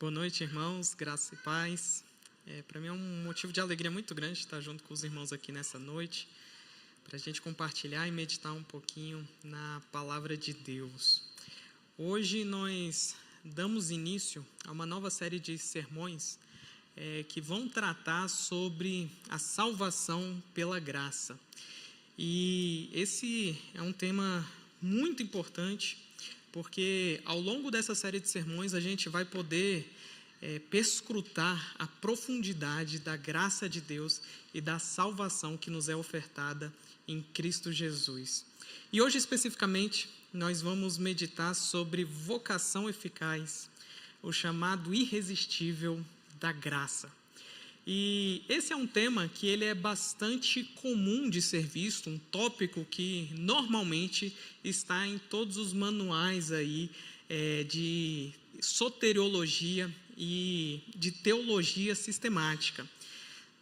Boa noite, irmãos, graça e paz. Para mim é um motivo de alegria muito grande estar junto com os irmãos aqui nessa noite, para a gente compartilhar e meditar um pouquinho na palavra de Deus. Hoje nós damos início a uma nova série de sermões que vão tratar sobre a salvação pela graça. E esse é um tema muito importante, porque ao longo dessa série de sermões a gente vai poder perscrutar a profundidade da graça de Deus e da salvação que nos é ofertada em Cristo Jesus. E hoje especificamente nós vamos meditar sobre vocação eficaz, o chamado irresistível da graça. E esse é um tema que ele é bastante comum de ser visto, um tópico que normalmente está em todos os manuais aí de soteriologia e de teologia sistemática.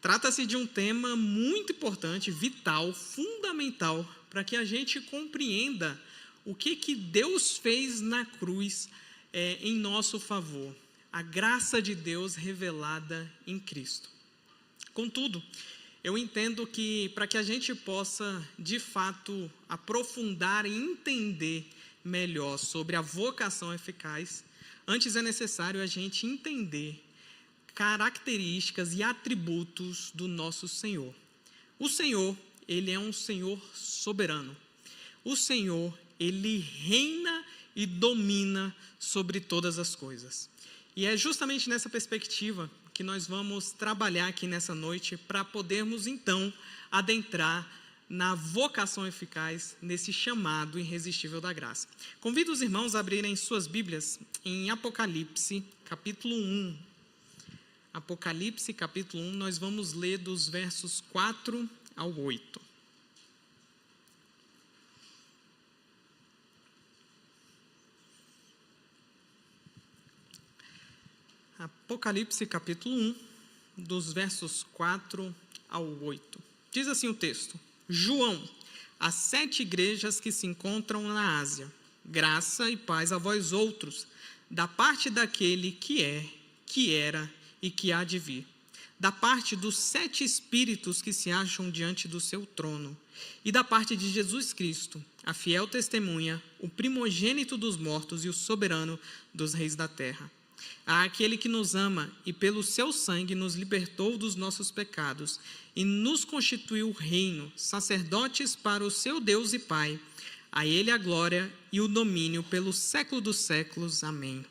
Trata-se de um tema muito importante, vital, fundamental, para que a gente compreenda o que Deus fez na cruz em nosso favor. A graça de Deus revelada em Cristo. Contudo, eu entendo que para que a gente possa, de fato, aprofundar e entender melhor sobre a vocação eficaz, antes é necessário a gente entender características e atributos do nosso Senhor. O Senhor, ele é um Senhor soberano. O Senhor, ele reina e domina sobre todas as coisas. E é justamente nessa perspectiva que nós vamos trabalhar aqui nessa noite para podermos, então, adentrar na vocação eficaz, nesse chamado irresistível da graça. Convido os irmãos a abrirem suas Bíblias em Apocalipse, capítulo 1. Apocalipse, capítulo 1, nós vamos ler dos versos 4 ao 8. Apocalipse capítulo 1, dos versos 4 ao 8. Diz assim o texto: João, às 7 igrejas que se encontram na Ásia, graça e paz a vós outros, da parte daquele que é, que era e que há de vir, da parte dos 7 espíritos que se acham diante do seu trono, e da parte de Jesus Cristo, a fiel testemunha, o primogênito dos mortos e o soberano dos reis da terra. Àquele que nos ama e pelo seu sangue nos libertou dos nossos pecados e nos constituiu reino, sacerdotes para o seu Deus e Pai. A ele a glória e o domínio pelos séculos dos séculos. Amém.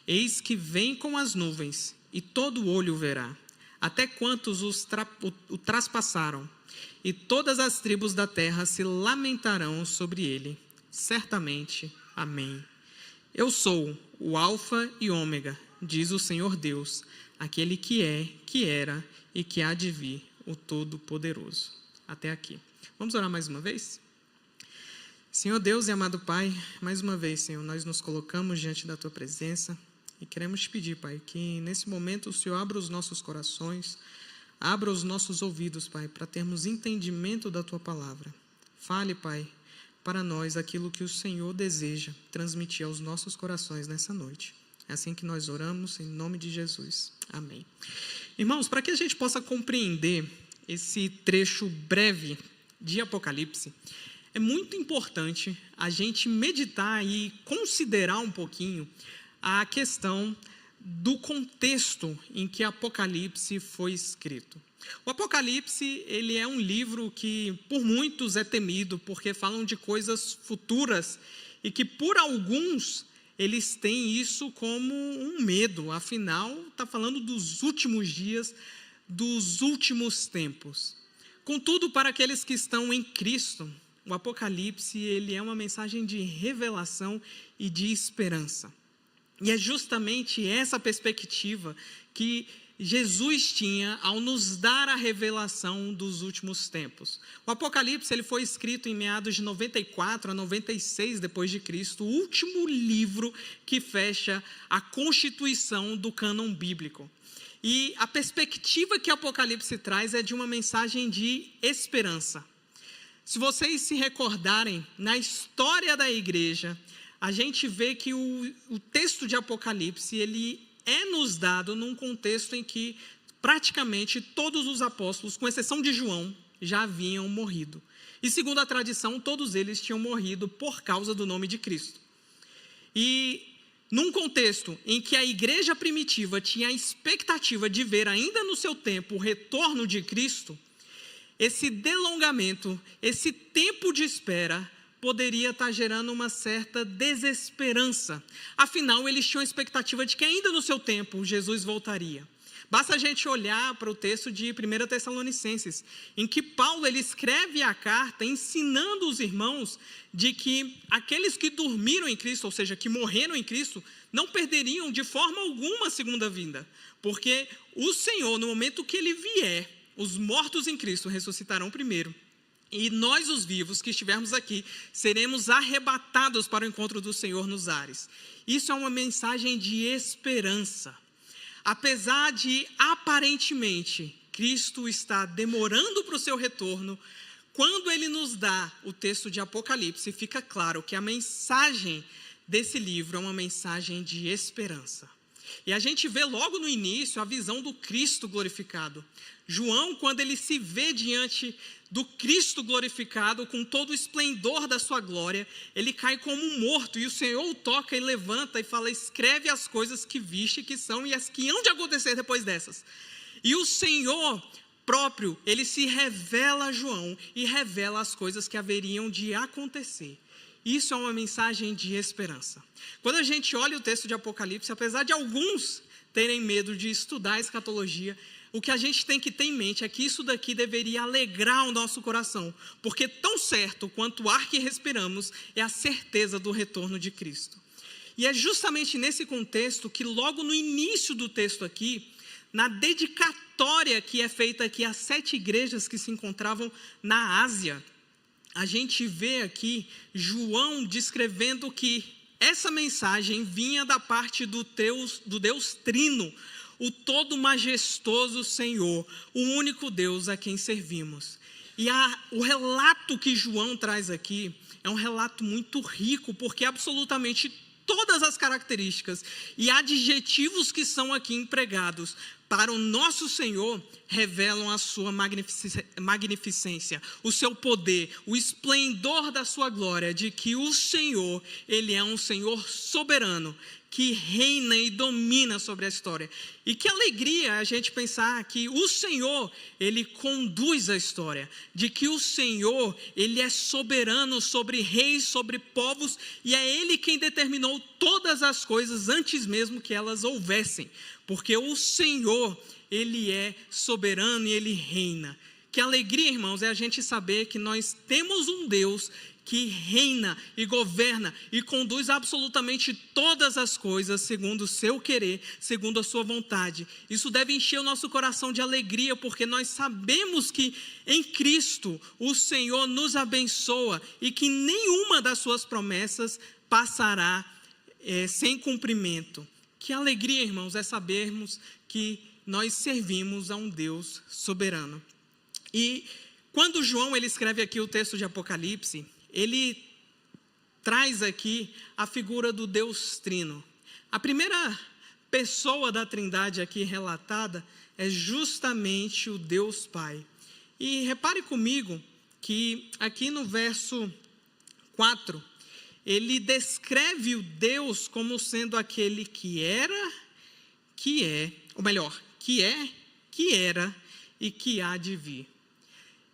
Eis que vem com as nuvens e todo olho o verá, até quantos o traspassaram, e todas as tribos da terra se lamentarão sobre ele. Certamente. Amém. Eu sou o Alfa e Ômega, diz o Senhor Deus, aquele que é, que era e que há de vir, o Todo-Poderoso. Até aqui. Vamos orar mais uma vez? Senhor Deus e amado Pai, mais uma vez, Senhor, nós nos colocamos diante da Tua presença e queremos te pedir, Pai, que nesse momento o Senhor abra os nossos corações, abra os nossos ouvidos, Pai, para termos entendimento da Tua palavra. Fale, Pai, para nós aquilo que o Senhor deseja transmitir aos nossos corações nessa noite. É assim que nós oramos, em nome de Jesus. Amém. Irmãos, para que a gente possa compreender esse trecho breve de Apocalipse, é muito importante a gente meditar e considerar um pouquinho a questão do contexto em que Apocalipse foi escrito. O Apocalipse, ele é um livro que por muitos é temido, porque falam de coisas futuras e que por alguns eles têm isso como um medo, afinal está falando dos últimos dias, dos últimos tempos. Contudo, para aqueles que estão em Cristo, o Apocalipse ele é uma mensagem de revelação e de esperança. E é justamente essa perspectiva que Jesus tinha ao nos dar a revelação dos últimos tempos. O Apocalipse ele foi escrito em meados de 94 a 96 depois de Cristo, o último livro que fecha a constituição do cânon bíblico. E a perspectiva que o Apocalipse traz é de uma mensagem de esperança. Se vocês se recordarem, na história da igreja, a gente vê que o texto de Apocalipse ele é nos dado num contexto em que praticamente todos os apóstolos, com exceção de João, já haviam morrido. E segundo a tradição, todos eles tinham morrido por causa do nome de Cristo. E num contexto em que a igreja primitiva tinha a expectativa de ver ainda no seu tempo o retorno de Cristo, esse delongamento, esse tempo de espera poderia estar gerando uma certa desesperança. Afinal, eles tinham a expectativa de que ainda no seu tempo Jesus voltaria. Basta a gente olhar para o texto de 1 Tessalonicenses, em que Paulo ele escreve a carta ensinando os irmãos de que aqueles que dormiram em Cristo, ou seja, que morreram em Cristo, não perderiam de forma alguma a segunda vinda, porque o Senhor, no momento que Ele vier, os mortos em Cristo ressuscitarão primeiro, e nós, os vivos que estivermos aqui, seremos arrebatados para o encontro do Senhor nos ares. Isso é uma mensagem de esperança. Apesar de, aparentemente, Cristo estar demorando para o seu retorno, quando Ele nos dá o texto de Apocalipse, fica claro que a mensagem desse livro é uma mensagem de esperança. E a gente vê logo no início a visão do Cristo glorificado. João, quando ele se vê diante do Cristo glorificado, com todo o esplendor da sua glória, ele cai como um morto, e o Senhor o toca e levanta e fala: escreve as coisas que viste, que são e as que hão de acontecer depois dessas. E o Senhor próprio, ele se revela a João e revela as coisas que haveriam de acontecer. Isso é uma mensagem de esperança. Quando a gente olha o texto de Apocalipse, apesar de alguns terem medo de estudar a escatologia, o que a gente tem que ter em mente é que isso daqui deveria alegrar o nosso coração, porque tão certo quanto o ar que respiramos é a certeza do retorno de Cristo. E é justamente nesse contexto que logo no início do texto aqui, na dedicatória que é feita aqui às 7 igrejas que se encontravam na Ásia, a gente vê aqui João descrevendo que essa mensagem vinha da parte do Deus Trino, o todo majestoso Senhor, o único Deus a quem servimos. E o relato que João traz aqui é um relato muito rico, porque absolutamente todas as características e adjetivos que são aqui empregados para o nosso Senhor revelam a sua magnificência, o seu poder, o esplendor da sua glória, de que o Senhor, Ele é um Senhor soberano, que reina e domina sobre a história. E que alegria a gente pensar que o Senhor, Ele conduz a história, de que o Senhor, Ele é soberano sobre reis, sobre povos, e é Ele quem determinou todas as coisas antes mesmo que elas houvessem, porque o Senhor, Ele é soberano e Ele reina. Que alegria, irmãos, é a gente saber que nós temos um Deus que reina e governa e conduz absolutamente todas as coisas segundo o seu querer, segundo a sua vontade. Isso deve encher o nosso coração de alegria, porque nós sabemos que em Cristo o Senhor nos abençoa e que nenhuma das suas promessas passará sem cumprimento. Que alegria, irmãos, é sabermos que nós servimos a um Deus soberano. E quando João ele escreve aqui o texto de Apocalipse, ele traz aqui a figura do Deus Trino. A primeira pessoa da Trindade aqui relatada é justamente o Deus Pai. E repare comigo que aqui no verso 4, ele descreve o Deus como sendo aquele que era, que é, ou melhor, que é, que era e que há de vir.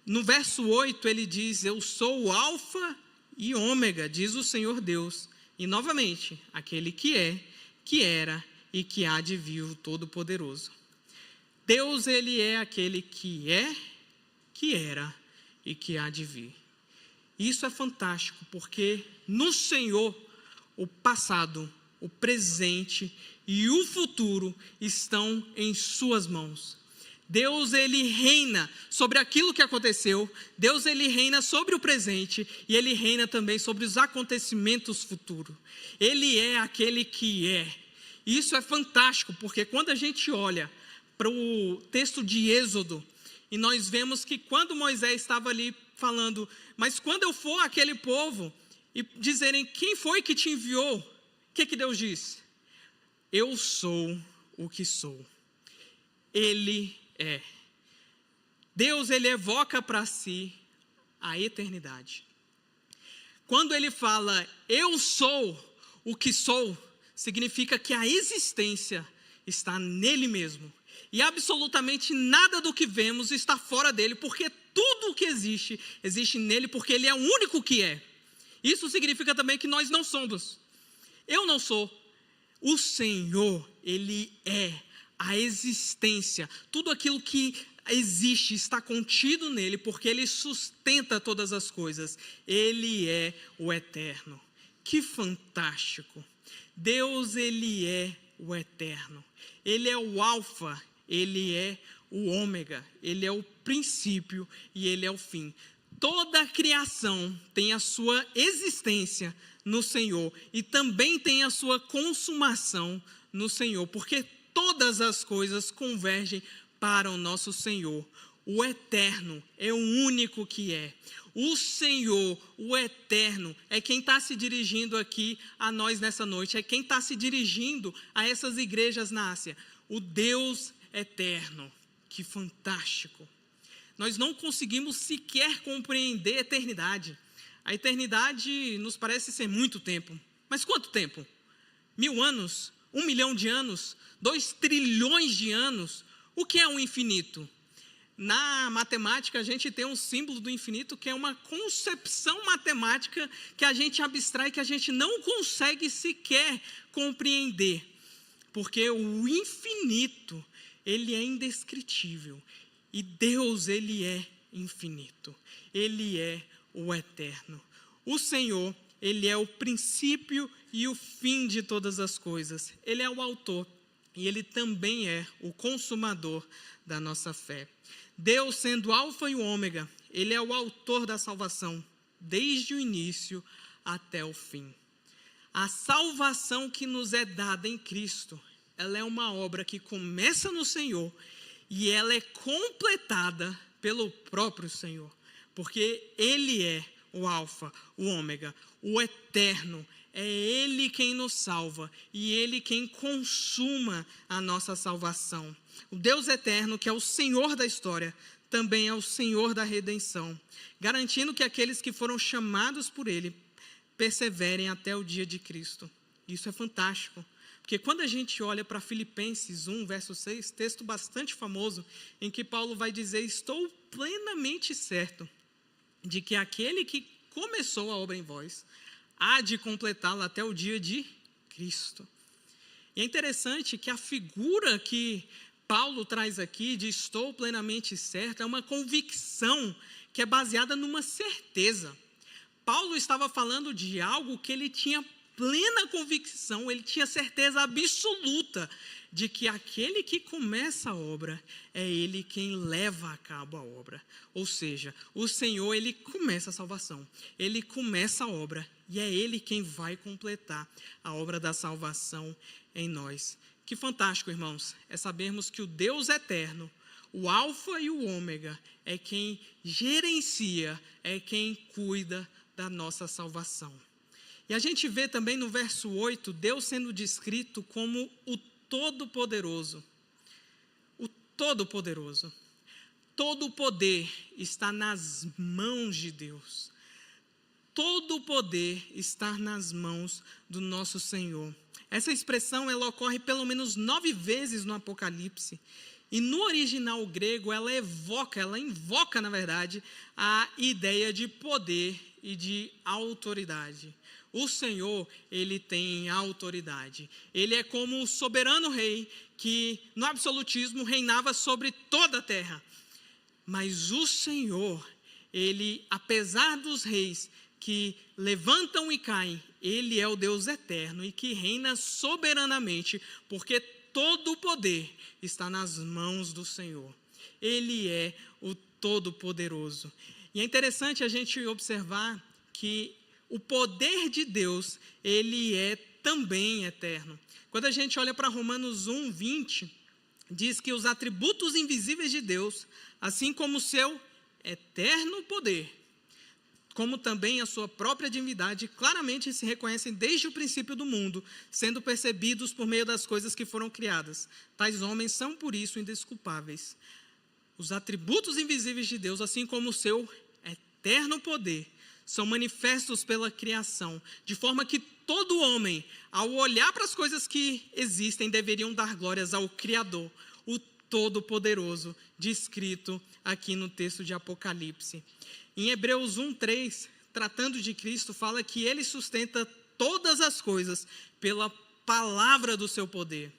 No verso 8 ele diz: eu sou o alfa e ômega, diz o Senhor Deus. E novamente, aquele que é, que era e que há de vir, o Todo-Poderoso. Deus, ele é aquele que é, que era e que há de vir. Isso é fantástico, porque no Senhor, o passado, o presente e o futuro estão em suas mãos. Deus, ele reina sobre aquilo que aconteceu, Deus, ele reina sobre o presente e ele reina também sobre os acontecimentos futuros. Ele é aquele que é. E isso é fantástico, porque quando a gente olha para o texto de Êxodo, e nós vemos que quando Moisés estava ali falando, mas quando eu for aquele povo e dizerem quem foi que te enviou, o que Deus diz? Eu sou o que sou. Ele é. Deus, ele evoca para si a eternidade. Quando ele fala, eu sou o que sou, significa que a existência está nele mesmo. E absolutamente nada do que vemos está fora dele, porque tudo o que existe, existe nele, porque ele é o único que é. Isso significa também que nós não somos. Eu não sou. O Senhor, ele é a existência. Tudo aquilo que existe está contido nele, porque ele sustenta todas as coisas. Ele é o eterno. Que fantástico! Deus, ele é o eterno. Ele é o alfa, ele é o ômega, ele é o princípio e ele é o fim. Toda a criação tem a sua existência no Senhor e também tem a sua consumação no Senhor, porque todas as coisas convergem para o nosso Senhor. O eterno é o único que é. O Senhor, o eterno, é quem está se dirigindo aqui a nós nessa noite, é quem está se dirigindo a essas igrejas na Ásia. O Deus eterno. Que fantástico! Nós não conseguimos sequer compreender a eternidade. A eternidade nos parece ser muito tempo. Mas quanto tempo? 1000 anos? 1 milhão de anos? 2 trilhões de anos? O que é o infinito? Na matemática, a gente tem um símbolo do infinito que é uma concepção matemática que a gente abstrai, que a gente não consegue sequer compreender. Porque o infinito, ele é indescritível. E Deus, ele é infinito. Ele é o eterno. O Senhor, ele é o princípio e o fim de todas as coisas. Ele é o autor e ele também é o consumador da nossa fé. Deus, sendo alfa e o ômega, ele é o autor da salvação, desde o início até o fim. A salvação que nos é dada em Cristo, ela é uma obra que começa no Senhor e ela é completada pelo próprio Senhor, porque ele é o alfa, o ômega, o eterno. É ele quem nos salva e ele quem consuma a nossa salvação. O Deus eterno, que é o Senhor da história, também é o Senhor da redenção, garantindo que aqueles que foram chamados por ele perseverem até o dia de Cristo. Isso é fantástico, porque quando a gente olha para Filipenses 1, verso 6, texto bastante famoso, em que Paulo vai dizer, estou plenamente certo de que aquele que começou a obra em vós, há de completá-la até o dia de Cristo. E é interessante que a figura que Paulo traz aqui de estou plenamente certo é uma convicção que é baseada numa certeza. Paulo estava falando de algo que ele tinha plena convicção, ele tinha certeza absoluta de que aquele que começa a obra é ele quem leva a cabo a obra. Ou seja, o Senhor, ele começa a salvação, ele começa a obra e é ele quem vai completar a obra da salvação em nós. Que fantástico, irmãos, é sabermos que o Deus eterno, o alfa e o ômega, é quem gerencia, é quem cuida da nossa salvação. E a gente vê também no verso 8, Deus sendo descrito como o Todo-Poderoso. O Todo-Poderoso. Todo o poder está nas mãos de Deus. Todo o poder está nas mãos do nosso Senhor. Essa expressão, ela ocorre pelo menos 9 vezes no Apocalipse. E no original grego, ela invoca, na verdade, a ideia de poder e de autoridade. O Senhor, ele tem autoridade. Ele é como o soberano rei que, no absolutismo, reinava sobre toda a terra. Mas o Senhor, ele, apesar dos reis que levantam e caem, ele é o Deus eterno e que reina soberanamente, porque todo o poder está nas mãos do Senhor. Ele é o Todo-Poderoso. E é interessante a gente observar que o poder de Deus, ele é também eterno. Quando a gente olha para Romanos 1, 20, diz que os atributos invisíveis de Deus, assim como o seu eterno poder, como também a sua própria divindade, claramente se reconhecem desde o princípio do mundo, sendo percebidos por meio das coisas que foram criadas. Tais homens são, por isso, indesculpáveis. Os atributos invisíveis de Deus, assim como o seu eterno poder, são manifestos pela criação, de forma que todo homem, ao olhar para as coisas que existem, deveriam dar glórias ao Criador, o Todo-Poderoso, descrito aqui no texto de Apocalipse. Em Hebreus 1:3, tratando de Cristo, fala que ele sustenta todas as coisas pela palavra do seu poder.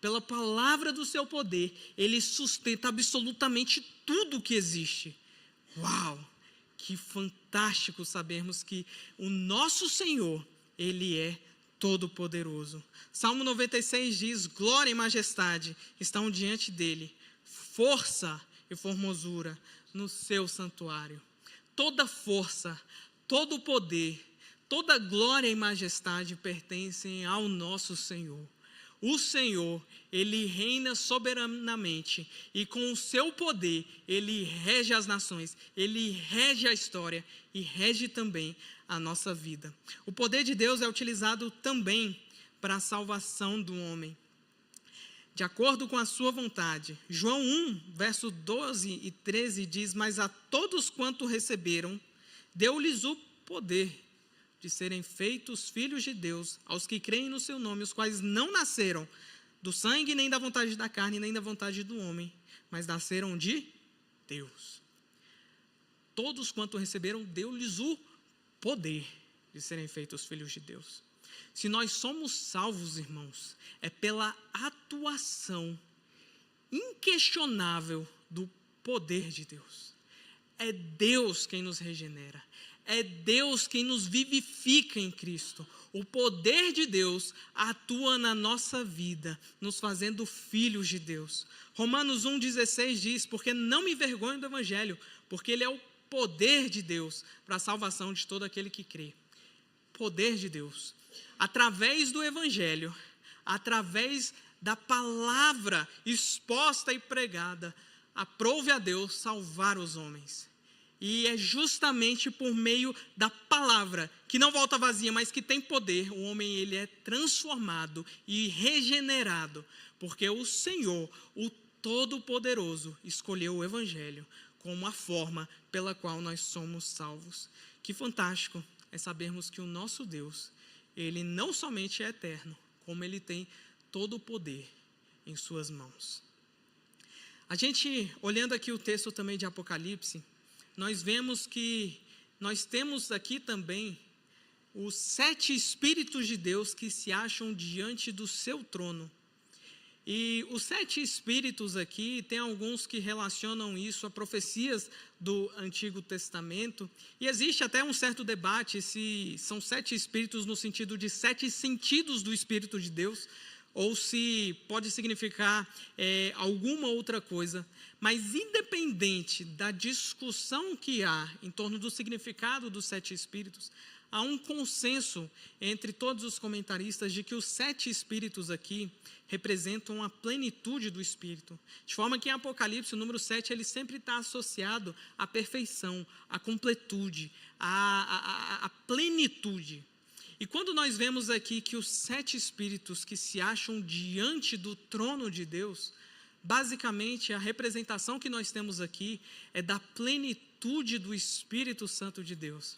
Pela palavra do seu poder, ele sustenta absolutamente tudo que existe. Uau! Que fantástico sabermos que o nosso Senhor, ele é todo-poderoso. Salmo 96 diz: glória e majestade estão diante dele, força e formosura no seu santuário. Toda força, todo poder, toda glória e majestade pertencem ao nosso Senhor. O Senhor, ele reina soberanamente e com o seu poder, ele rege as nações, ele rege a história e rege também a nossa vida. O poder de Deus é utilizado também para a salvação do homem, de acordo com a sua vontade. João 1, verso 12 e 13 diz: mas a todos quanto receberam, deu-lhes o poder de serem feitos filhos de Deus, aos que creem no seu nome, os quais não nasceram do sangue, nem da vontade da carne, nem da vontade do homem, mas nasceram de Deus. Todos quanto receberam, deu-lhes o poder de serem feitos filhos de Deus. Se nós somos salvos, irmãos, é pela atuação inquestionável do poder de Deus. É Deus quem nos regenera. É Deus quem nos vivifica em Cristo. O poder de Deus atua na nossa vida, nos fazendo filhos de Deus. Romanos 1,16 diz: porque não me envergonho do Evangelho, porque ele é o poder de Deus para a salvação de todo aquele que crê. Poder de Deus. Através do Evangelho, através da palavra exposta e pregada, aprove a Deus salvar os homens. E é justamente por meio da palavra, que não volta vazia, mas que tem poder, o homem ele é transformado e regenerado, porque o Senhor, o Todo-Poderoso, escolheu o Evangelho como a forma pela qual nós somos salvos. Que fantástico é sabermos que o nosso Deus, ele não somente é eterno, como ele tem todo o poder em suas mãos. A gente, olhando aqui o texto também de Apocalipse, nós vemos que nós temos aqui também os 7 Espíritos de Deus que se acham diante do seu trono. E os 7 Espíritos aqui, tem alguns que relacionam isso a profecias do Antigo Testamento, e existe até um certo debate se são 7 Espíritos no sentido de 7 sentidos do Espírito de Deus, ou se pode significar alguma outra coisa, mas independente da discussão que há em torno do significado dos 7 Espíritos, há um consenso entre todos os comentaristas de que os 7 Espíritos aqui representam a plenitude do Espírito, de forma que em Apocalipse, o número 7, ele sempre está associado à perfeição, à completude, à plenitude. E quando nós vemos aqui que os 7 Espíritos que se acham diante do trono de Deus, basicamente a representação que nós temos aqui é da plenitude do Espírito Santo de Deus.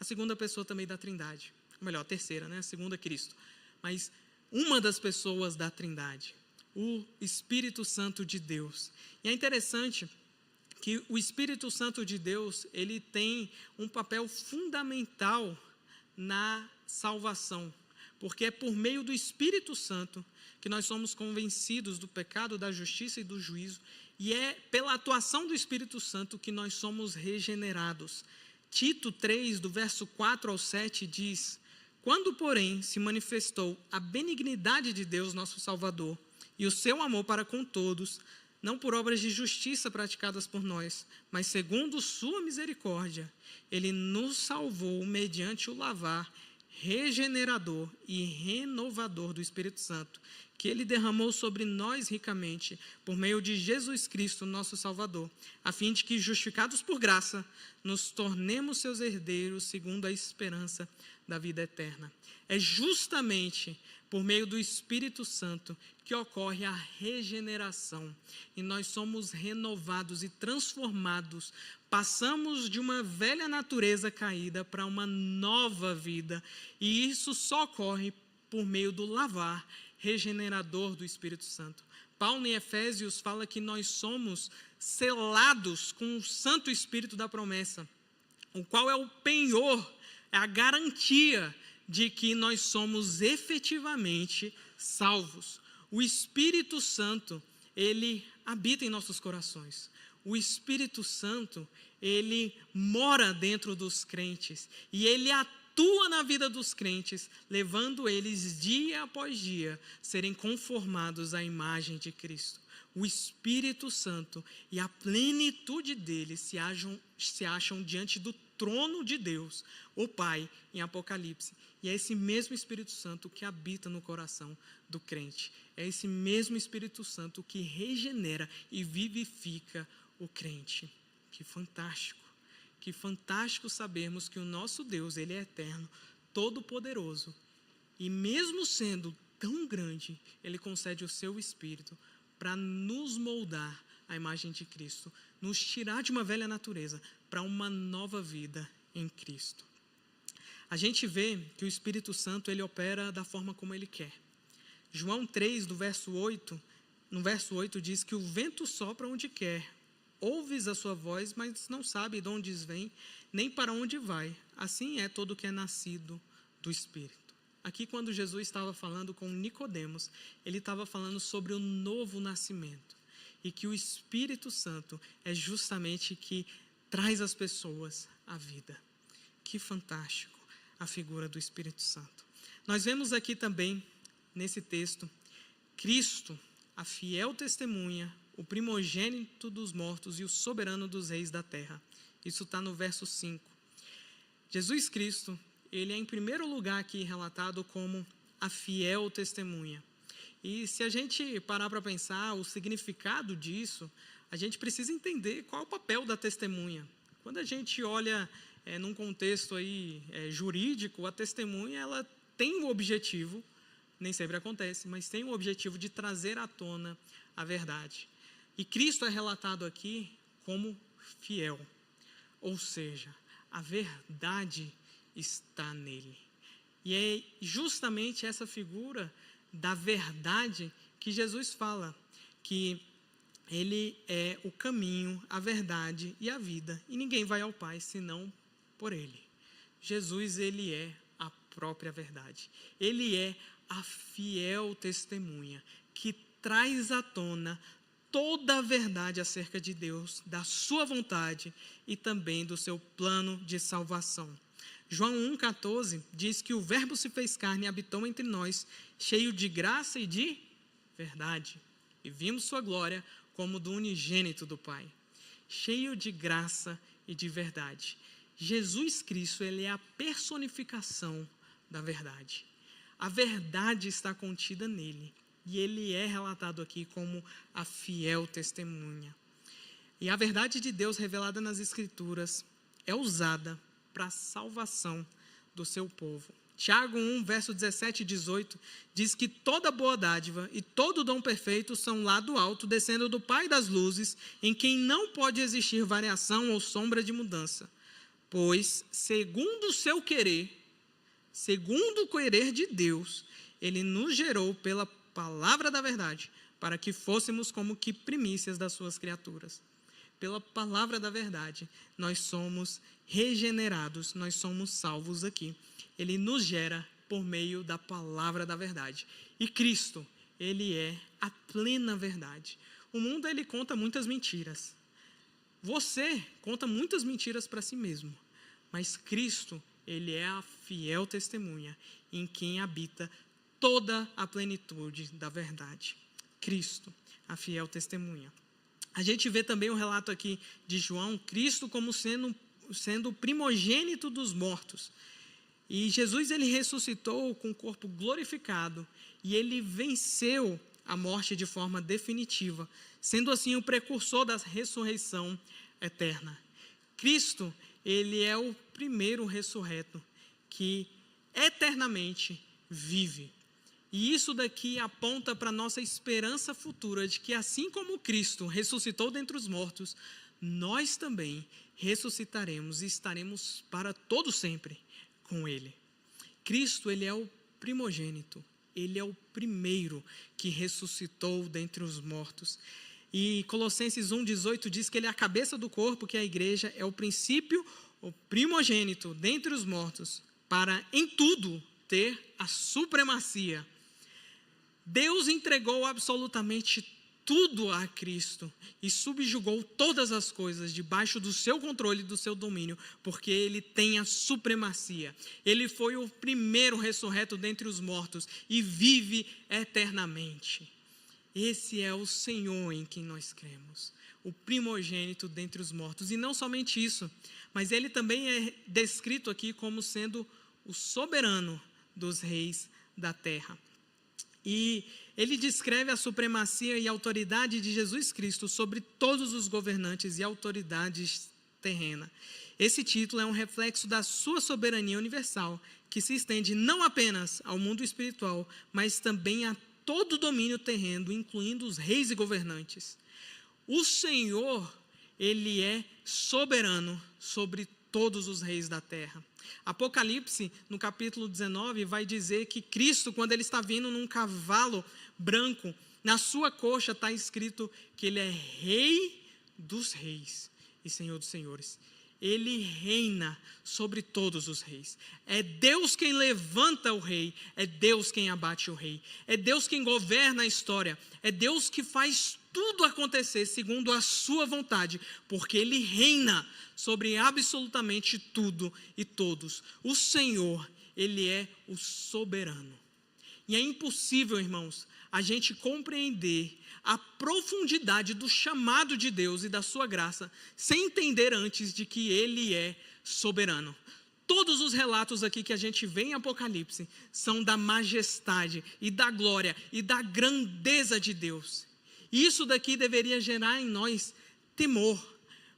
A segunda pessoa também da Trindade, ou melhor, a terceira, né? A segunda, Cristo. Mas uma das pessoas da Trindade, o Espírito Santo de Deus. E é interessante que o Espírito Santo de Deus, ele tem um papel fundamental na salvação, porque é por meio do Espírito Santo que nós somos convencidos do pecado, da justiça e do juízo, e é pela atuação do Espírito Santo que nós somos regenerados. Tito 3, do verso 4 ao 7 diz: quando, porém, se manifestou a benignidade de Deus, nosso Salvador, e o seu amor para com todos, não por obras de justiça praticadas por nós, mas segundo sua misericórdia, ele nos salvou mediante o lavar regenerador e renovador do Espírito Santo, que Ele derramou sobre nós ricamente, por meio de Jesus Cristo, nosso Salvador, a fim de que, justificados por graça, nos tornemos seus herdeiros segundo a esperança da vida eterna. É justamente por meio do Espírito Santo que ocorre a regeneração, e nós somos renovados e transformados, passamos de uma velha natureza caída para uma nova vida, e isso só ocorre por meio do lavar regenerador do Espírito Santo. Paulo em Efésios fala que nós somos selados com o Santo Espírito da promessa, o qual é o penhor, é a garantia de que nós somos efetivamente salvos. O Espírito Santo, ele habita em nossos corações. O Espírito Santo, ele mora dentro dos crentes e ele atua na vida dos crentes, levando eles dia após dia serem conformados à imagem de Cristo. O Espírito Santo e a plenitude dele se acham diante do trono de Deus, o Pai, em Apocalipse. E é esse mesmo Espírito Santo que habita no coração do crente. É esse mesmo Espírito Santo que regenera e vivifica o crente. Que fantástico! Que fantástico sabermos que o nosso Deus, ele é eterno, todo-poderoso. E mesmo sendo tão grande, ele concede o seu Espírito para nos moldar à imagem de Cristo, nos tirar de uma velha natureza para uma nova vida em Cristo. A gente vê que o Espírito Santo, ele opera da forma como ele quer. João 3, no verso 8 diz que o vento sopra onde quer. Ouves a sua voz, mas não sabe de onde vem, nem para onde vai. Assim é todo que é nascido do Espírito. Aqui, quando Jesus estava falando com Nicodemos, ele estava falando sobre o novo nascimento. E que o Espírito Santo é justamente que traz as pessoas à vida. Que fantástico a figura do Espírito Santo. Nós vemos aqui também, nesse texto, Cristo, a fiel testemunha, o primogênito dos mortos e o soberano dos reis da terra. Isso está no verso 5. Jesus Cristo, ele é em primeiro lugar aqui relatado como a fiel testemunha. E se a gente parar para pensar o significado disso, a gente precisa entender qual é o papel da testemunha. Quando a gente olha num contexto aí, jurídico, a testemunha ela tem o objetivo, nem sempre acontece, mas tem o objetivo de trazer à tona a verdade. E Cristo é relatado aqui como fiel, ou seja, a verdade está nele. E é justamente essa figura da verdade que Jesus fala, que ele é o caminho, a verdade e a vida, e ninguém vai ao Pai senão por ele. Jesus, ele é a própria verdade. Ele é a fiel testemunha que traz à tona toda a verdade acerca de Deus, da sua vontade e também do seu plano de salvação. João 1,14 diz que o Verbo se fez carne e habitou entre nós, cheio de graça e de verdade. E vimos sua glória como do unigênito do Pai. Cheio de graça e de verdade. Jesus Cristo, ele é a personificação da verdade. A verdade está contida nele. E ele é relatado aqui como a fiel testemunha. E a verdade de Deus revelada nas Escrituras é usada para a salvação do seu povo. Tiago 1, verso 17 e 18, diz que toda boa dádiva e todo dom perfeito são lá do alto, descendo do Pai das luzes, em quem não pode existir variação ou sombra de mudança. Pois, segundo o seu querer, segundo o querer de Deus, ele nos gerou pela palavra da verdade, para que fôssemos como que primícias das suas criaturas. Pela palavra da verdade, nós somos regenerados, nós somos salvos aqui. Ele nos gera por meio da palavra da verdade. E Cristo, ele é a plena verdade. O mundo, ele conta muitas mentiras. Você conta muitas mentiras para si mesmo. Mas Cristo, ele é a fiel testemunha em quem habita toda a plenitude da verdade. Cristo, a fiel testemunha. A gente vê também o relato aqui de João, Cristo como sendo o primogênito dos mortos. E Jesus, ele ressuscitou com o corpo glorificado e ele venceu a morte de forma definitiva, sendo assim o precursor da ressurreição eterna. Cristo, ele é o primeiro ressurreto que eternamente vive. E isso daqui aponta para a nossa esperança futura de que assim como Cristo ressuscitou dentre os mortos, nós também ressuscitaremos e estaremos para todo sempre com Ele. Cristo, ele é o primogênito, ele é o primeiro que ressuscitou dentre os mortos. E Colossenses 1,18 diz que ele é a cabeça do corpo, que a igreja é o princípio, o primogênito dentre os mortos, para em tudo ter a supremacia. Deus entregou absolutamente tudo a Cristo e subjugou todas as coisas debaixo do seu controle e do seu domínio, porque ele tem a supremacia. Ele foi o primeiro ressurreto dentre os mortos e vive eternamente. Esse é o Senhor em quem nós cremos, o primogênito dentre os mortos. E não somente isso, mas ele também é descrito aqui como sendo o soberano dos reis da terra. E ele descreve a supremacia e autoridade de Jesus Cristo sobre todos os governantes e autoridades terrenas. Esse título é um reflexo da sua soberania universal, que se estende não apenas ao mundo espiritual, mas também a todo o domínio terreno, incluindo os reis e governantes. O Senhor, ele é soberano sobre todos os reis da terra. Apocalipse, no capítulo 19, vai dizer que Cristo, quando ele está vindo num cavalo branco, na sua coxa está escrito que ele é Rei dos reis e Senhor dos senhores. Ele reina sobre todos os reis. É Deus quem levanta o rei, é Deus quem abate o rei, é Deus quem governa a história, é Deus que faz tudo acontecer segundo a sua vontade, porque ele reina sobre absolutamente tudo e todos. O Senhor, ele é o soberano. E é impossível, irmãos, a gente compreender a profundidade do chamado de Deus e da sua graça sem entender antes de que ele é soberano. Todos os relatos aqui que a gente vê em Apocalipse são da majestade e da glória e da grandeza de Deus. Isso daqui deveria gerar em nós temor,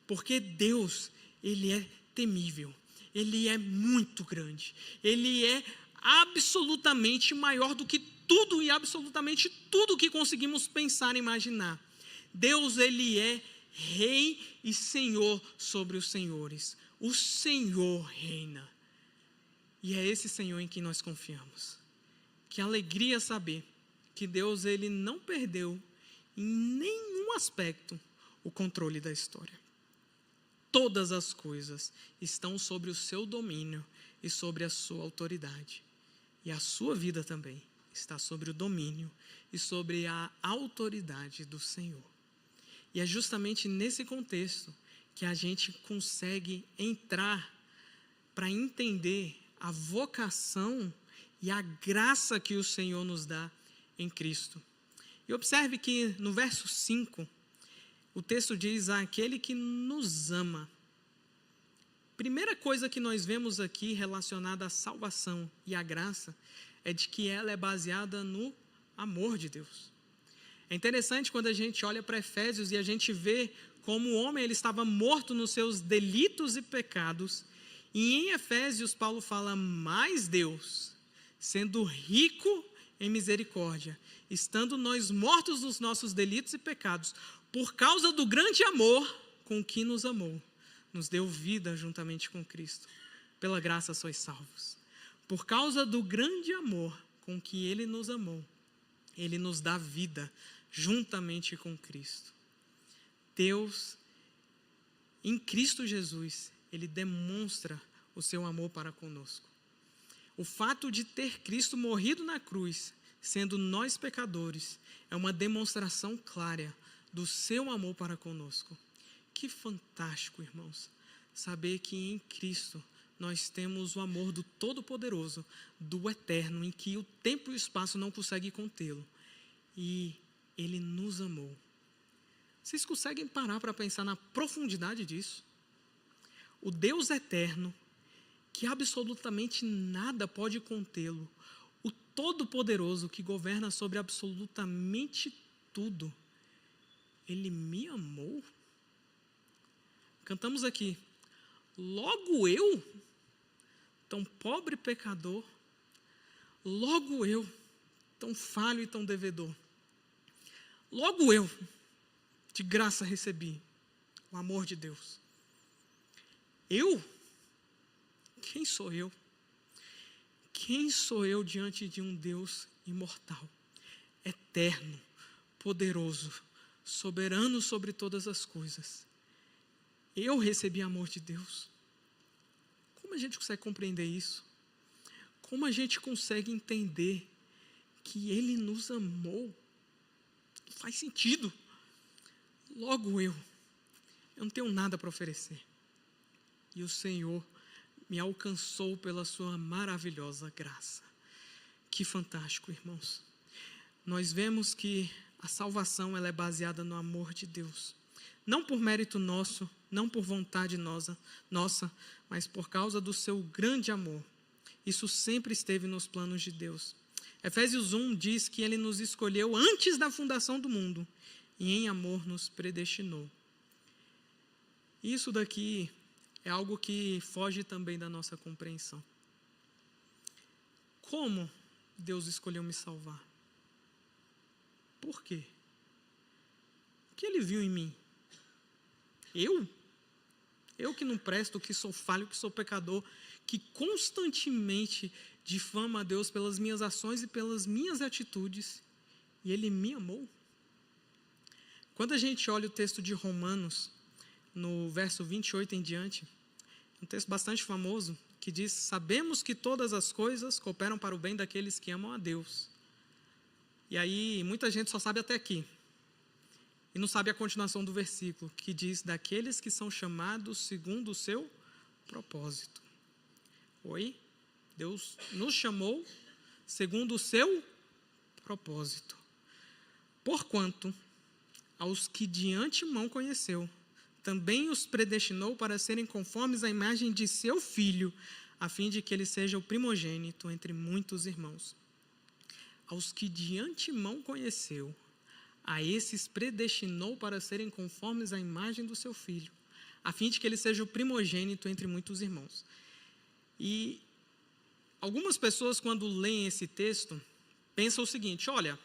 porque Deus, ele é temível, ele é muito grande, ele é absolutamente maior do que tudo e absolutamente tudo que conseguimos pensar e imaginar. Deus, ele é Rei e Senhor sobre os senhores. O Senhor reina. E é esse Senhor em que nós confiamos. Que alegria saber que Deus, ele não perdeu em nenhum aspecto o controle da história. Todas as coisas estão sobre o seu domínio e sobre a sua autoridade. E a sua vida também está sobre o domínio e sobre a autoridade do Senhor. E é justamente nesse contexto que a gente consegue entrar para entender a vocação e a graça que o Senhor nos dá em Cristo. E observe que no verso 5, o texto diz: aquele que nos ama. Primeira coisa que nós vemos aqui relacionada à salvação e à graça é de que ela é baseada no amor de Deus. É interessante quando a gente olha para Efésios e a gente vê como o homem ele estava morto nos seus delitos e pecados. E em Efésios, Paulo fala: mas Deus, sendo rico em misericórdia, estando nós mortos nos nossos delitos e pecados, por causa do grande amor com que nos amou, nos deu vida juntamente com Cristo. Pela graça sois salvos. Por causa do grande amor com que Ele nos amou, Ele nos dá vida juntamente com Cristo. Deus, em Cristo Jesus, Ele demonstra o seu amor para conosco. O fato de ter Cristo morrido na cruz, sendo nós pecadores, é uma demonstração clara do seu amor para conosco. Que fantástico, irmãos, saber que em Cristo nós temos o amor do Todo-Poderoso, do Eterno, em que o tempo e o espaço não conseguem contê-lo. E Ele nos amou. Vocês conseguem parar para pensar na profundidade disso? O Deus eterno, que absolutamente nada pode contê-lo, o Todo-Poderoso que governa sobre absolutamente tudo, Ele me amou? Cantamos aqui, logo eu, tão pobre pecador, logo eu, tão falho e tão devedor, logo eu, de graça recebi o amor de Deus. Eu? Quem sou eu? Quem sou eu diante de um Deus imortal, eterno, poderoso, soberano sobre todas as coisas? Eu recebi amor de Deus. Como a gente consegue compreender isso? Como a gente consegue entender que Ele nos amou? Não faz sentido. Logo eu não tenho nada para oferecer. E o Senhor me alcançou pela sua maravilhosa graça. Que fantástico, irmãos. Nós vemos que a salvação ela é baseada no amor de Deus. Não por mérito nosso, não por vontade nossa, mas por causa do seu grande amor. Isso sempre esteve nos planos de Deus. Efésios 1 diz que Ele nos escolheu antes da fundação do mundo e em amor nos predestinou. Isso daqui é algo que foge também da nossa compreensão. Como Deus escolheu me salvar? Por quê? O que Ele viu em mim? Eu que não presto, que sou falho, que sou pecador, que constantemente difama a Deus pelas minhas ações e pelas minhas atitudes, e Ele me amou? Quando a gente olha o texto de Romanos, no verso 28 em diante, um texto bastante famoso, que diz, sabemos que todas as coisas cooperam para o bem daqueles que amam a Deus. E aí, muita gente só sabe até aqui. E não sabe a continuação do versículo, que diz, daqueles que são chamados segundo o seu propósito. Oi? Deus nos chamou segundo o seu propósito. Porquanto, aos que de antemão conheceu, também os predestinou para serem conformes à imagem de seu Filho, a fim de que ele seja o primogênito entre muitos irmãos. Aos que de antemão conheceu, a esses predestinou para serem conformes à imagem do seu Filho, a fim de que ele seja o primogênito entre muitos irmãos. E algumas pessoas, quando leem esse texto, pensam o seguinte, olha,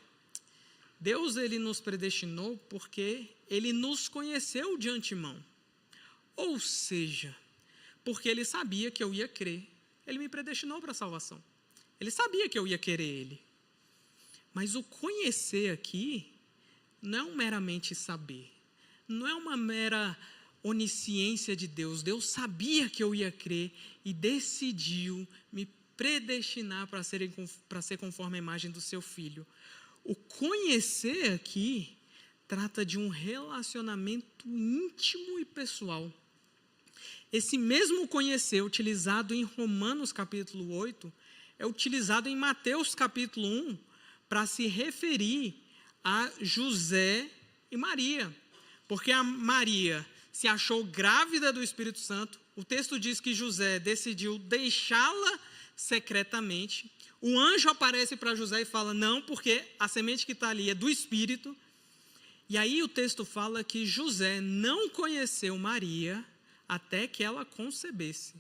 Deus ele nos predestinou porque Ele nos conheceu de antemão. Ou seja, porque Ele sabia que eu ia crer, Ele me predestinou para a salvação. Ele sabia que eu ia querer Ele. Mas o conhecer aqui não é um meramente saber, não é uma mera onisciência de Deus. Deus sabia que eu ia crer e decidiu me predestinar para ser conforme a imagem do seu Filho. O conhecer aqui trata de um relacionamento íntimo e pessoal. Esse mesmo conhecer utilizado em Romanos capítulo 8 é utilizado em Mateus capítulo 1 para se referir a José e Maria. Porque a Maria se achou grávida do Espírito Santo. O texto diz que José decidiu deixá-la secretamente. O anjo aparece para José e fala, não, porque a semente que está ali é do Espírito. E aí o texto fala que José não conheceu Maria até que ela concebesse.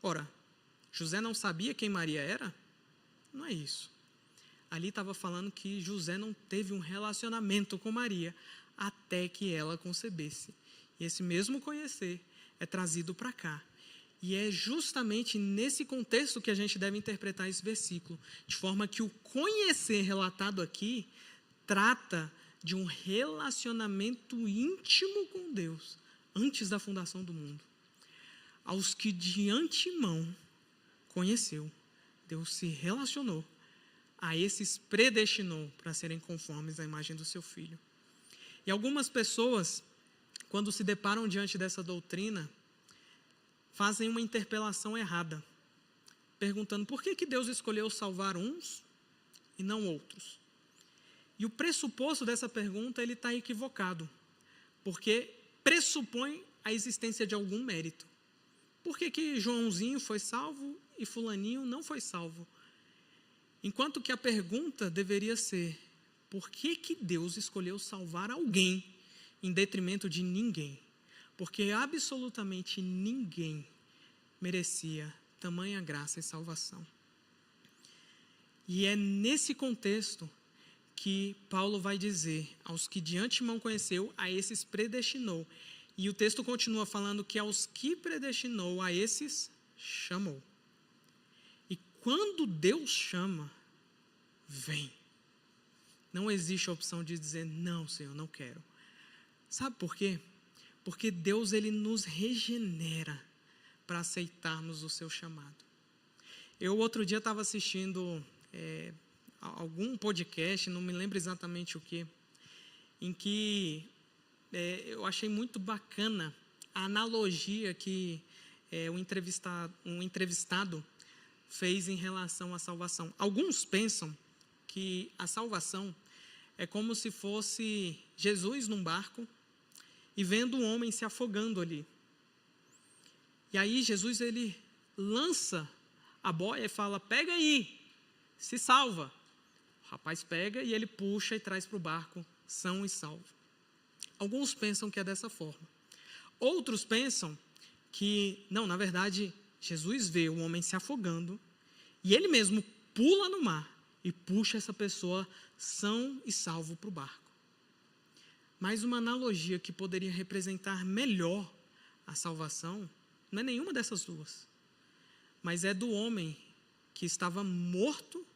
Ora, José não sabia quem Maria era? Não é isso. Ali estava falando que José não teve um relacionamento com Maria até que ela concebesse. E esse mesmo conhecer é trazido para cá. E é justamente nesse contexto que a gente deve interpretar esse versículo, de forma que o conhecer relatado aqui trata de um relacionamento íntimo com Deus, antes da fundação do mundo. Aos que de antemão conheceu, Deus se relacionou, a esses predestinou para serem conformes à imagem do seu Filho. E algumas pessoas, quando se deparam diante dessa doutrina, fazem uma interpelação errada, perguntando por que Deus escolheu salvar uns e não outros. E o pressuposto dessa pergunta está equivocado, porque pressupõe a existência de algum mérito. por que Joãozinho foi salvo e fulaninho não foi salvo? Enquanto que a pergunta deveria ser, por que Deus escolheu salvar alguém em detrimento de ninguém? Porque absolutamente ninguém merecia tamanha graça e salvação. E é nesse contexto que Paulo vai dizer, aos que de antemão conheceu, a esses predestinou. E o texto continua falando que aos que predestinou, a esses chamou. E quando Deus chama, vem. Não existe a opção de dizer, não, Senhor, não quero. Sabe por quê? Porque Deus, Ele nos regenera para aceitarmos o seu chamado. Eu, outro dia, estava assistindo algum podcast, não me lembro exatamente o que, em que eu achei muito bacana a analogia que um entrevistado fez em relação à salvação. Alguns pensam que a salvação é como se fosse Jesus num barco e vendo um homem se afogando ali. E aí Jesus, ele lança a boia e fala, pega aí, se salva. O rapaz pega e ele puxa e traz para o barco, são e salvo. Alguns pensam que é dessa forma. Outros pensam que, não, na verdade, Jesus vê o homem se afogando e ele mesmo pula no mar e puxa essa pessoa são e salvo para o barco. Mas uma analogia que poderia representar melhor a salvação não é nenhuma dessas duas, mas é do homem que estava morto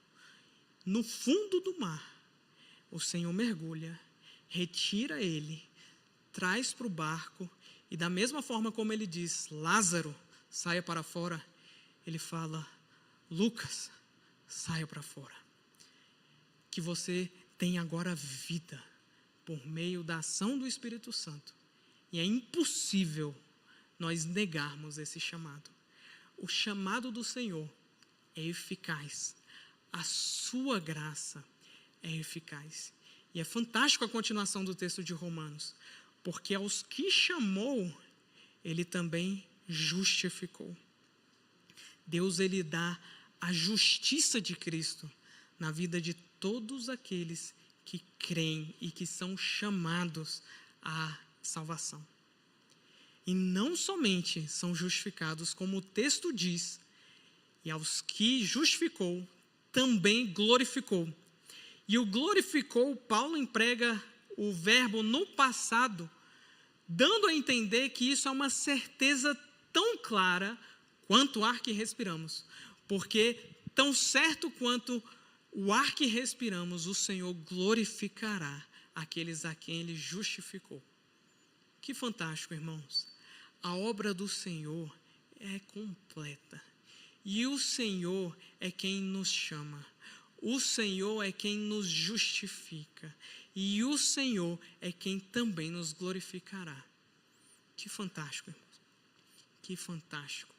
no fundo do mar. O Senhor mergulha, retira ele, traz para o barco e da mesma forma como ele diz, Lázaro, saia para fora, ele fala, Lucas, saia para fora. Que você tem agora vida por meio da ação do Espírito Santo. E é impossível nós negarmos esse chamado. O chamado do Senhor é eficaz. A sua graça é eficaz. E é fantástico a continuação do texto de Romanos. Porque aos que chamou, ele também justificou. Deus, ele dá a justiça de Cristo na vida de todos aqueles que creem e que são chamados à salvação. E não somente são justificados, como o texto diz, e aos que justificou, também glorificou. E o glorificou, Paulo emprega o verbo no passado, dando a entender que isso é uma certeza tão clara quanto o ar que respiramos. Porque tão certo quanto o ar que respiramos, o Senhor glorificará aqueles a quem Ele justificou. Que fantástico, irmãos. A obra do Senhor é completa. E o Senhor é quem nos chama. O Senhor é quem nos justifica. E o Senhor é quem também nos glorificará. Que fantástico, irmãos. Que fantástico.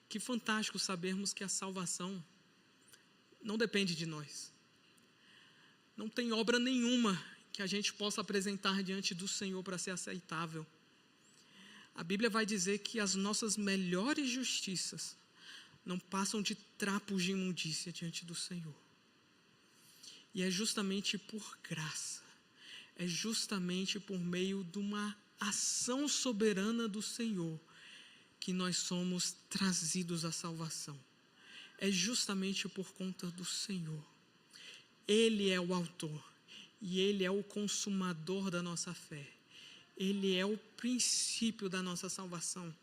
Que fantástico sabermos que a salvação não depende de nós. Não tem obra nenhuma que a gente possa apresentar diante do Senhor para ser aceitável. A Bíblia vai dizer que as nossas melhores justiças não passam de trapos de imundícia diante do Senhor. E é justamente por graça, é justamente por meio de uma ação soberana do Senhor que nós somos trazidos à salvação. É justamente por conta do Senhor. Ele é o autor e Ele é o consumador da nossa fé. Ele é o princípio da nossa salvação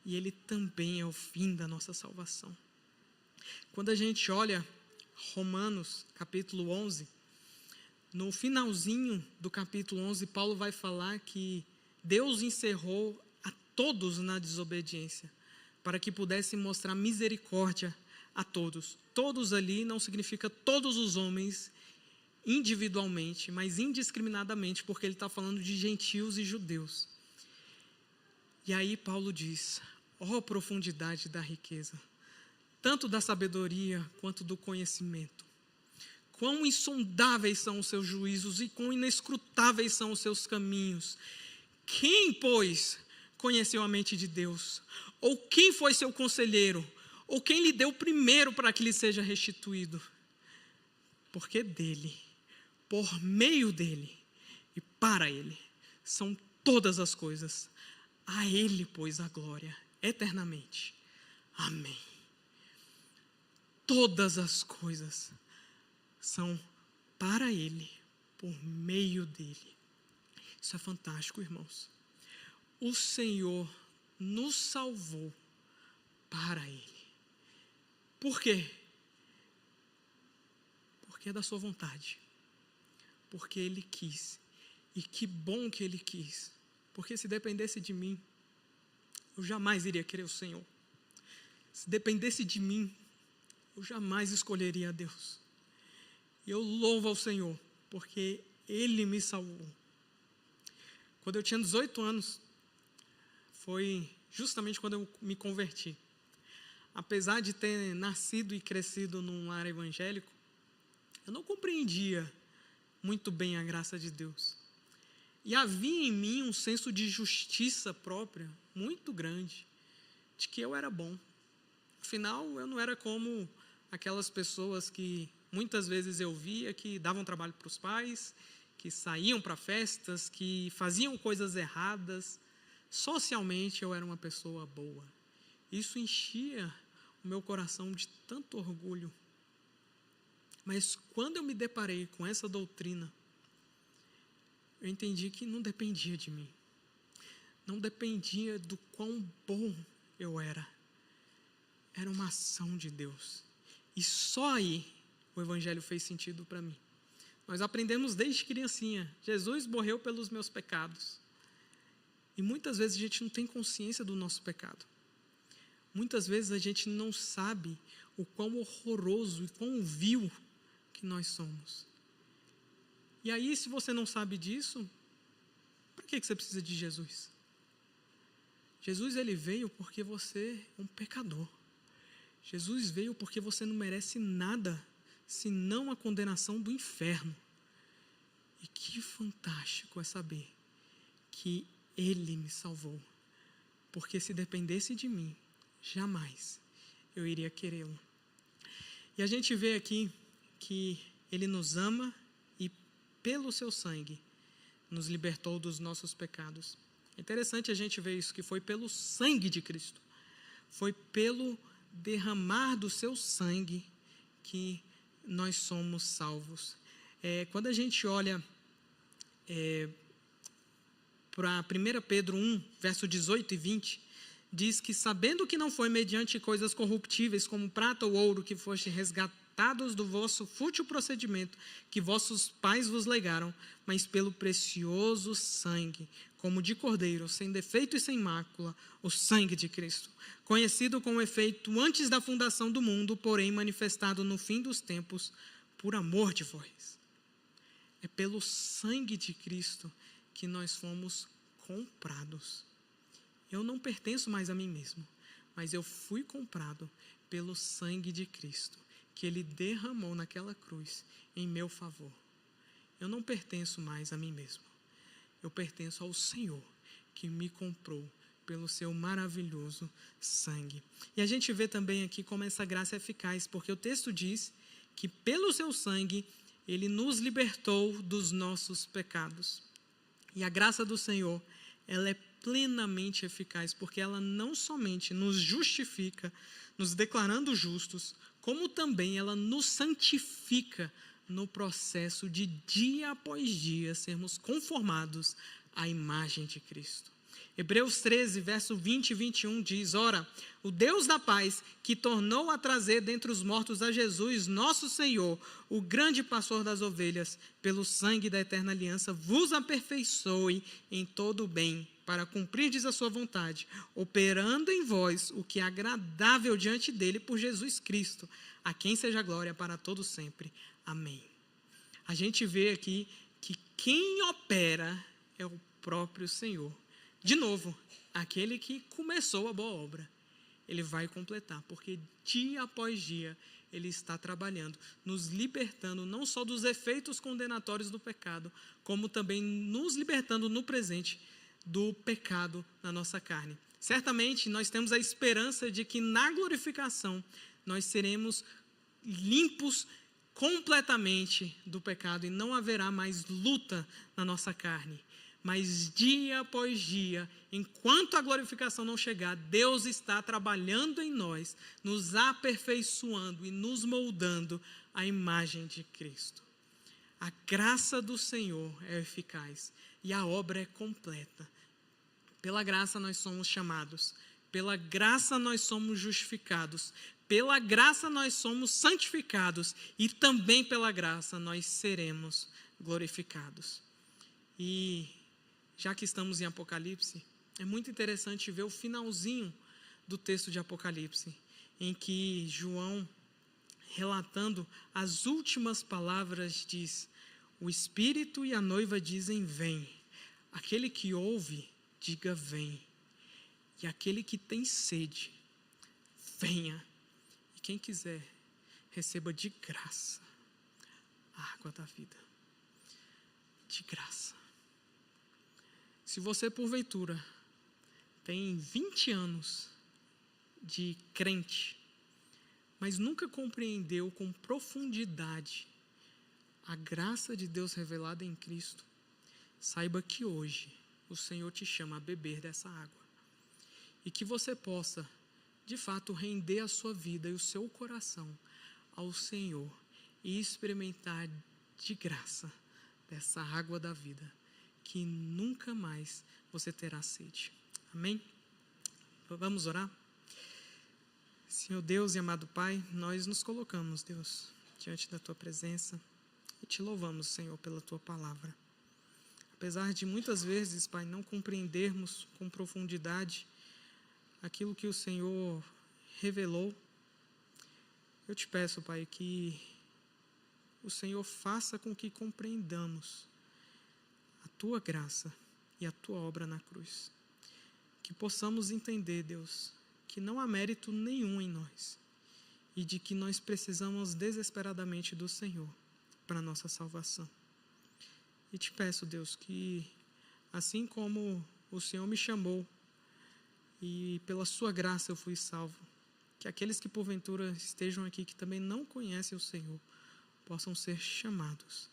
e Ele também é o fim da nossa salvação. Quando a gente olha Romanos capítulo 11, no finalzinho do capítulo 11, Paulo vai falar que Deus encerrou a todos na desobediência, para que pudesse mostrar misericórdia a todos. Todos ali não significa todos os homens individualmente, mas indiscriminadamente, porque ele está falando de gentios e judeus. E aí Paulo diz, ó profundidade da riqueza, tanto da sabedoria quanto do conhecimento. Quão insondáveis são os seus juízos e quão inescrutáveis são os seus caminhos. Quem, pois, conheceu a mente de Deus? Ou quem foi seu conselheiro? Ou quem lhe deu primeiro para que lhe seja restituído? Porque dele, por meio dele e para ele são todas as coisas. A ele, pois, a glória eternamente. Amém. Todas as coisas são para ele, por meio dele. Isso é fantástico, irmãos. O Senhor nos salvou para ele. Por quê? Porque é da sua vontade. Porque ele quis. E que bom que ele quis. Porque se dependesse de mim, eu jamais iria querer o Senhor. Se dependesse de mim, eu jamais escolheria a Deus. E eu louvo ao Senhor, porque ele me salvou. Quando eu tinha 18 anos, foi justamente quando eu me converti. Apesar de ter nascido e crescido num lar evangélico, eu não compreendia muito bem a graça de Deus. E havia em mim um senso de justiça própria muito grande, de que eu era bom. Afinal, eu não era como aquelas pessoas que muitas vezes eu via que davam trabalho para os pais, que saíam para festas, que faziam coisas erradas. Socialmente eu era uma pessoa boa. Isso enchia o meu coração de tanto orgulho. Mas quando eu me deparei com essa doutrina, eu entendi que não dependia de mim. Não dependia do quão bom eu era. Era uma ação de Deus. E só aí o evangelho fez sentido para mim. Nós aprendemos desde criancinha. Jesus morreu pelos meus pecados. E muitas vezes a gente não tem consciência do nosso pecado. Muitas vezes a gente não sabe o quão horroroso e quão vil que nós somos. E aí, se você não sabe disso, para que você precisa de Jesus? Jesus, ele veio porque você é um pecador. Jesus veio porque você não merece nada, senão a condenação do inferno. E que fantástico é saber que ele me salvou. Porque se dependesse de mim, jamais eu iria querê-lo. E a gente vê aqui que ele nos ama e pelo seu sangue nos libertou dos nossos pecados. É interessante a gente ver isso, que foi pelo sangue de Cristo. Foi pelo derramar do seu sangue que nós somos salvos. Quando a gente olha para 1 Pedro 1, verso 18 e 20, diz que sabendo que não foi mediante coisas corruptíveis como prata ou ouro que foste resgatados do vosso fútil procedimento que vossos pais vos legaram, mas pelo precioso sangue, como de cordeiro, sem defeito e sem mácula, o sangue de Cristo, conhecido com efeito antes da fundação do mundo, porém manifestado no fim dos tempos, por amor de vós. É pelo sangue de Cristo que nós fomos comprados. Eu não pertenço mais a mim mesmo, mas eu fui comprado pelo sangue de Cristo, que ele derramou naquela cruz em meu favor. Eu não pertenço mais a mim mesmo. Eu pertenço ao Senhor, que me comprou pelo seu maravilhoso sangue. E a gente vê também aqui como essa graça é eficaz, porque o texto diz que pelo seu sangue ele nos libertou dos nossos pecados. E a graça do Senhor, ela é plenamente eficaz, porque ela não somente nos justifica, nos declarando justos, como também ela nos santifica no processo de dia após dia sermos conformados à imagem de Cristo. Hebreus 13, verso 20 e 21 diz: ora, o Deus da paz, que tornou a trazer dentre os mortos a Jesus, nosso Senhor, o grande pastor das ovelhas, pelo sangue da eterna aliança, vos aperfeiçoe em todo o bem, para cumprirdes a sua vontade, operando em vós o que é agradável diante dele por Jesus Cristo, a quem seja glória para todos sempre. Amém. A gente vê aqui que quem opera é o próprio Senhor. De novo, aquele que começou a boa obra, ele vai completar, porque dia após dia ele está trabalhando, nos libertando não só dos efeitos condenatórios do pecado, como também nos libertando no presente do pecado na nossa carne. Certamente nós temos a esperança de que na glorificação nós seremos limpos completamente do pecado e não haverá mais luta na nossa carne. Mas dia após dia, enquanto a glorificação não chegar, Deus está trabalhando em nós, nos aperfeiçoando e nos moldando à imagem de Cristo. A graça do Senhor é eficaz e a obra é completa. Pela graça nós somos chamados, pela graça nós somos justificados, pela graça nós somos santificados e também pela graça nós seremos glorificados. E já que estamos em Apocalipse, é muito interessante ver o finalzinho do texto de Apocalipse, em que João, relatando as últimas palavras, diz: o Espírito e a noiva dizem, vem. Aquele que ouve, diga, vem. E aquele que tem sede, venha. E quem quiser, receba de graça a água da vida. De graça. Se você, porventura, tem 20 anos de crente, mas nunca compreendeu com profundidade a graça de Deus revelada em Cristo, saiba que hoje o Senhor te chama a beber dessa água. E que você possa, de fato, render a sua vida e o seu coração ao Senhor e experimentar de graça dessa água da vida, que nunca mais você terá sede. Amém? Vamos orar? Senhor Deus e amado Pai, nós nos colocamos, Deus, diante da Tua presença e te louvamos, Senhor, pela Tua palavra. Apesar de muitas vezes, Pai, não compreendermos com profundidade aquilo que o Senhor revelou, eu te peço, Pai, que o Senhor faça com que compreendamos a Tua graça e a Tua obra na cruz. Que possamos entender, Deus, que não há mérito nenhum em nós e de que nós precisamos desesperadamente do Senhor para a nossa salvação. E te peço, Deus, que assim como o Senhor me chamou e pela sua graça eu fui salvo, que aqueles que porventura estejam aqui que também não conhecem o Senhor possam ser chamados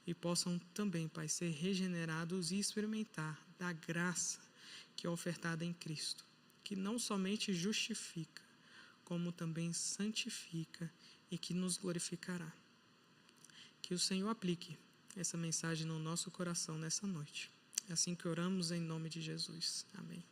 e possam também, Pai, ser regenerados e experimentar da graça que é ofertada em Cristo, que não somente justifica, como também santifica e que nos glorificará. Que o Senhor aplique essa mensagem no nosso coração nessa noite. É assim que oramos em nome de Jesus. Amém.